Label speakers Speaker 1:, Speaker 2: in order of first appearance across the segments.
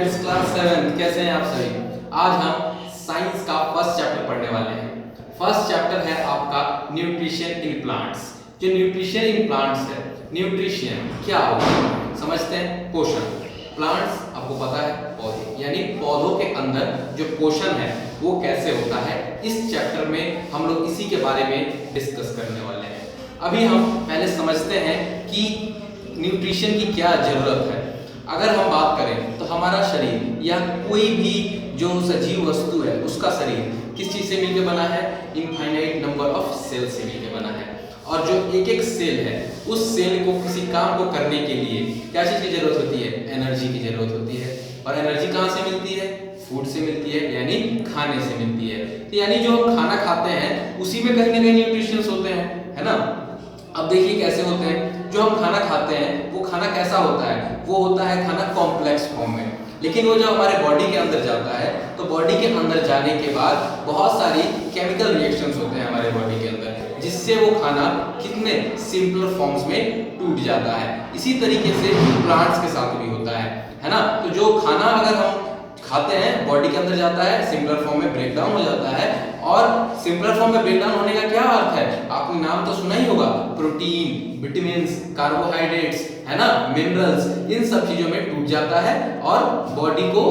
Speaker 1: Students class 7 कैसे हैं आप सभी। आज हम साइंस का फर्स्ट चैप्टर पढ़ने वाले हैं। फर्स्ट चैप्टर है आपका न्यूट्रिशन इन प्लांट्स। जो न्यूट्रिशन इन प्लांट्स है, न्यूट्रिशन क्या होता है समझते हैं। पोषण, प्लांट्स आपको पता है पौधे, यानी पौधों के अंदर जो पोषण है वो कैसे होता है, इस चैप्टर में हम लोग इसी के बारे में डिस्कस करने वाले हैं। अभी हम पहले समझते हैं कि न्यूट्रिशन की क्या जरूरत है। अगर हम बात करें तो हमारा शरीर या कोई भी जो सजीव वस्तु है उसका शरीर किस चीज से मिलकर बना है, इनफाइनाइट नंबर ऑफ सेल से मिलकर बना है। और जो एक एक सेल है उस सेल को किसी काम को करने के लिए क्या चीज की जरूरत होती है, एनर्जी की जरूरत होती है। और एनर्जी कहाँ से मिलती है, फूड से मिलती है, यानी खाने से मिलती है। तो यानी जो हम खाना खाते हैं उसी में कहीं ना कहीं न्यूट्रिशंस होते हैं, है ना। अब देखिए कैसे होते हैं। जो हम खाना खाते हैं वो खाना कैसा होता है, वो होता है खाना कॉम्प्लेक्स फॉर्म में। लेकिन वो जब हमारे बॉडी के अंदर जाता है तो बॉडी के अंदर जाने के बाद बहुत सारी केमिकल रिएक्शंस होते हैं हमारे बॉडी के अंदर, जिससे वो खाना कितने सिंपलर फॉर्म्स में टूट जाता है। इसी तरीके से प्लांट्स के साथ भी होता है ना। तो जो खाना अगर हम खाते हैं बॉडी के अंदर जाता है, सिंपलर फॉर्म में ब्रेक डाउन हो जाता है। और सिंपलर फॉर्म में ब्रेक डाउन होने का क्या अर्थ है, आपने नाम तो सुना ही होगा, प्रोटीन, विटामिन्स, कार्बोहाइड्रेट्स, है ना, मिनरल्स, इन सब चीजों में टूट जाता है और बॉडी को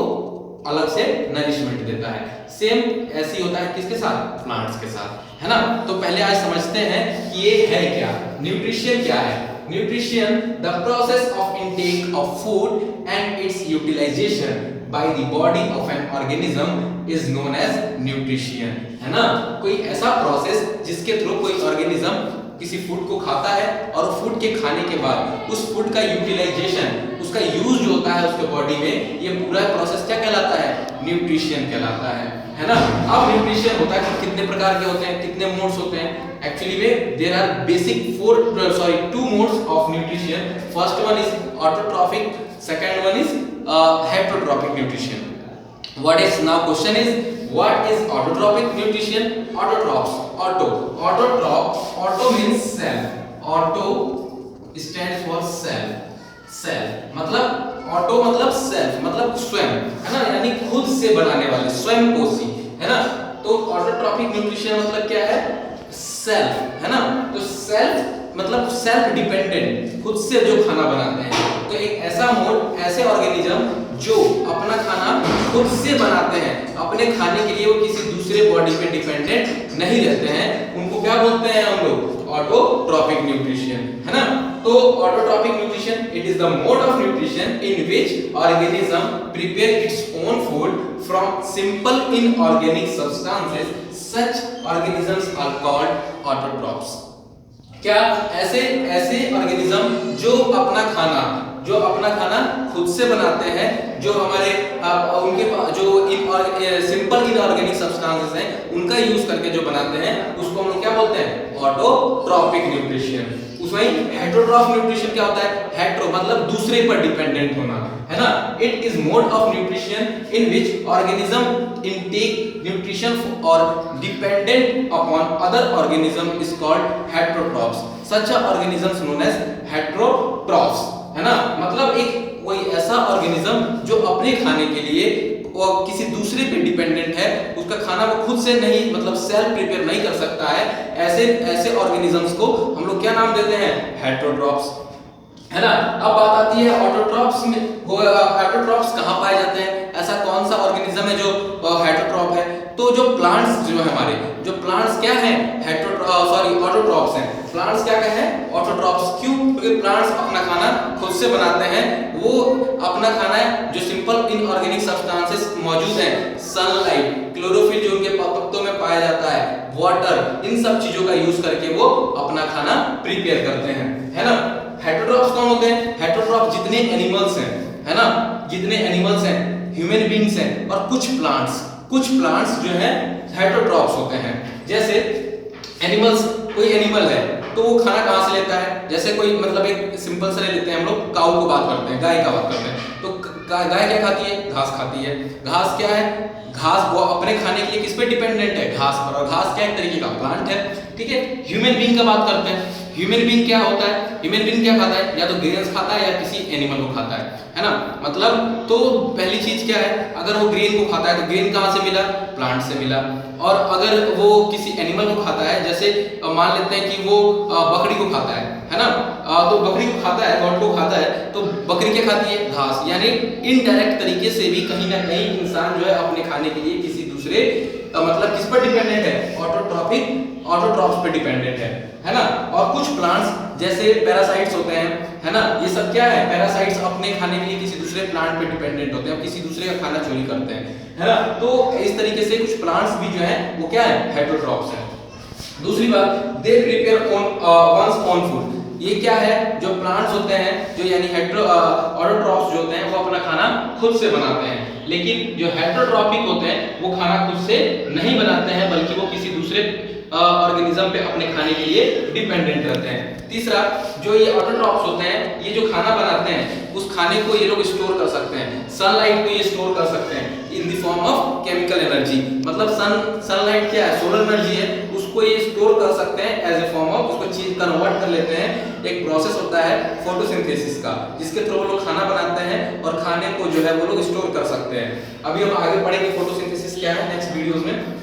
Speaker 1: अलग से नरिशमेंट देता है। सेम ऐसे होता है किसके साथ, प्लांट्स के साथ, है ना। तो पहले आज समझते हैं कि ये है क्या, न्यूट्रिशन क्या है। Nutrition, the process of intake of food and its utilization by the body of an organism is known as nutrition, है ना। कोई ऐसा प्रोसेस जिसके थ्रू कोई ऑर्गेनिज्म किसी फूड को खाता है और फूड के खाने के बाद उस फूड का यूटिलाइजेशन, उसका यूज जो होता है उसके बॉडी में, ये पूरा प्रोसेस क्या कहलाता है, न्यूट्रिशन कहलाता है ना। अब न्यूट्रिशन होता है कितने प्रकार के होते हैं, कितने मोड्स होते हैं। एक्चुअली में there are basic two modes of nutrition. First one is autotrophic, second one is heterotrophic nutrition. What is now question is what is autotrophic nutrition? Autotrophs, auto means cell, auto stands for cell मतलब auto मतलब self मतलब स्वयं, है ना, यानी खुद से बनाने वाले, स्वयं पोषी, है ना। तो autotrophic nutrition मतलब क्या है, सेल्फ, है ना। तो सेल्फ मतलब सेल्फ डिपेंडेंट, खुद से जो खाना बनाते हैं। तो एक ऐसा मोड, ऐसे ऑर्गेनिज्म जो अपना खाना खुद से बनाते हैं, अपने खाने के लिए वो किसी दूसरे बॉडी पे डिपेंडेंट नहीं रहते हैं, उनको क्या बोलते हैं हम लोग, ऑटोट्रॉफिक न्यूट्रिशन, है ना। तो autotrophic nutrition it is the mode of nutrition in which organism prepare its own food from simple inorganic substances. Such organisms are called autotrophs. क्या ऐसे ऑर्गेनिज्म जो अपना खाना खुद से बनाते हैं, जो हमारे उनके जो सिंपल इनऑर्गेनिक सब्सटेंसेस हैं उनका यूज करके जो बनाते हैं, उसको हम लोग क्या बोलते हैं, ऑटोट्रॉफिक न्यूट्रिशन। उसमें हेटरोट्रॉफ न्यूट्रिशन क्या होता है, हेट्रो मतलब दूसरे पर डिपेंडेंट होना, है ना। It is mode of nutrition in which organism intake nutrition और dependent upon other organism is called heterotrophs. Such organisms known as heterotrophs, है ना। मतलब एक कोई ऐसा ऑर्गेनिज्म जो अपने खाने के लिए वो किसी दूसरे पे डिपेंडेंट है, उसका खाना वो खुद से नहीं, मतलब सेल्फ प्रिपेयर नहीं कर सकता है। ऐसे ऑर्गेनिजम्स को हम लोग क्या नाम देते हैं, हेटरोट्रॉफ्स, है ना। अब बात आती है ऑटोट्रॉफ्स में। हेटरोट्रॉफ्स कहाँ पाए जाते हैं, ऐसा कौन सा ऑर्गेनिज्म है जो हेटरोट्रॉफ है। तो जो प्लांट्स जो है हमारे, जो प्लांट्स क्या है, ऑटोट्रॉफ्स हैं। प्लांट्स क्या हैं, ऑटोट्रॉफ्स। क्यों, क्योंकि प्लांट्स अपना खाना खुद से बनाते हैं। वो अपना खाना जो सिंपल इनऑर्गेनिक सब्सटेंसेस मौजूद हैं, सनलाइट, क्लोरोफिल जो उनके पत्तों में पाया जाता है, वाटर, इन सब चीजों का यूज करके वो अपना खाना प्रिपेयर करते हैं, है ना। हेटरोट्रॉफ्स कौन होते हैं, हेटरोट्रॉफ जितने एनिमल्स हैं, है ना, जितने एनिमल्स हैं, ह्यूमन बीइंग्स हैं, और कुछ प्लांट्स जो हैं हेटरोट्रॉफ्स होते हैं। जैसे एनिमल्स, कोई एनिमल है तो वो खाना कहाँ से लेता है, जैसे कोई मतलब एक सिंपल सा ले लेते हैं हम लोग, काऊ को बात करते हैं, गाय का बात करते हैं। तो गाय क्या खाती है, घास खाती है। घास क्या है, घास वो अपने खाने के लिए किस पे डिपेंडेंट है, घास पर। और घास क्या एक तरीके का प्लांट है, ठीक है। ह्यूमन बीइंग का बात करते हैं। ह्यूमन बीइंग क्या होता है, ह्यूमन बीइंग क्या खाता है, या तो ग्रेन्स खाता है या किसी एनिमल को खाता है ना। मतलब तो पहली चीज क्या है, अगर वो ग्रेन को खाता है तो ग्रेन कहाँ से मिला, प्लांट से मिला। और अगर वो किसी एनिमल को खाता है, जैसे मान लेते हैं कि वो बकरी को खाता है ना, तो बकरी को खाता है, गॉड को खाता है, तो बकरी क्या खाती है, घास। यानी इनडायरेक्ट तरीके से भी कहीं ना कहीं इंसान जो है अपने खाने के लिए किसी दूसरे मतलब किस पर डिपेंडेंट है, ऑटोट्रॉफ्स पे डिपेंडेंट है ना। और कुछ प्लांट्स जैसे पैरासाइट्स होते हैं, है ना, ये सब क्या है, पैरासाइट्स अपने खाने के लिए किसी दूसरे प्लांट पे डिपेंडेंट होते हैं, किसी दूसरे का खाना चोरी करते हैं, है ना। तो इस तरीके से कुछ प्लांट्स भी जो है वो क्या है, हेटेरोट्रॉफ्स हैं। दूसरी बात, they prepare one's own food. ये क्या है, जो प्लांट्स होते हैं, जो यानी ऑटोट्रॉफ्स जो होते हैं वो अपना खाना खुद से बनाते हैं, लेकिन जो हेटेरोट्रॉफिक होते हैं वो खाना खुद से नहीं बनाते हैं, बल्कि वो किसी दूसरे ऑर्गेनिज्म पे अपने खाने के लिए डिपेंडेंट रहते हैं। तीसरा, जो ये ऑटोट्रॉफ्स होते हैं, ये जो खाना बनाते हैं उस खाने को ये लोग स्टोर कर सकते हैं, सनलाइट को ये स्टोर कर सकते हैं in the form of chemical energy. मतलब सनलाइट क्या है, सोलर एनर्जी है, उसको ये स्टोर कर सकते हैं एज ए फॉर्म ऑफ, उसको चीज कन्वर्ट कर लेते हैं। एक प्रोसेस होता है फोटोसिंथेसिस का, जिसके थ्रू वो लोग खाना बनाते हैं और खाने को जो है वो लोग स्टोर कर सकते हैं। अभी हम आगे पढ़ेंगे फोटोसिंथेसिस क्या है नेक्स्ट वीडियोस में।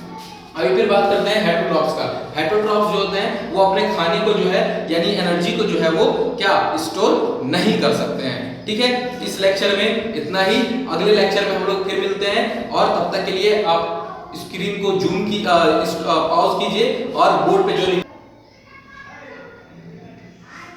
Speaker 1: अभी फिर बात करते हैं हेटेरोट्रॉफ्स का। हेटेरोट्रॉफ्स जो होते हैं वो अपने खाने को जो है यानी एनर्जी को जो है वो क्या स्टोर नहीं कर सकते हैं। ठीक है, इस लेक्चर में इतना ही। अगले लेक्चर में हम लोग फिर मिलते हैं, और तब तक के लिए आप स्क्रीन को जूम की पॉज कीजिए और बोर्ड पे जो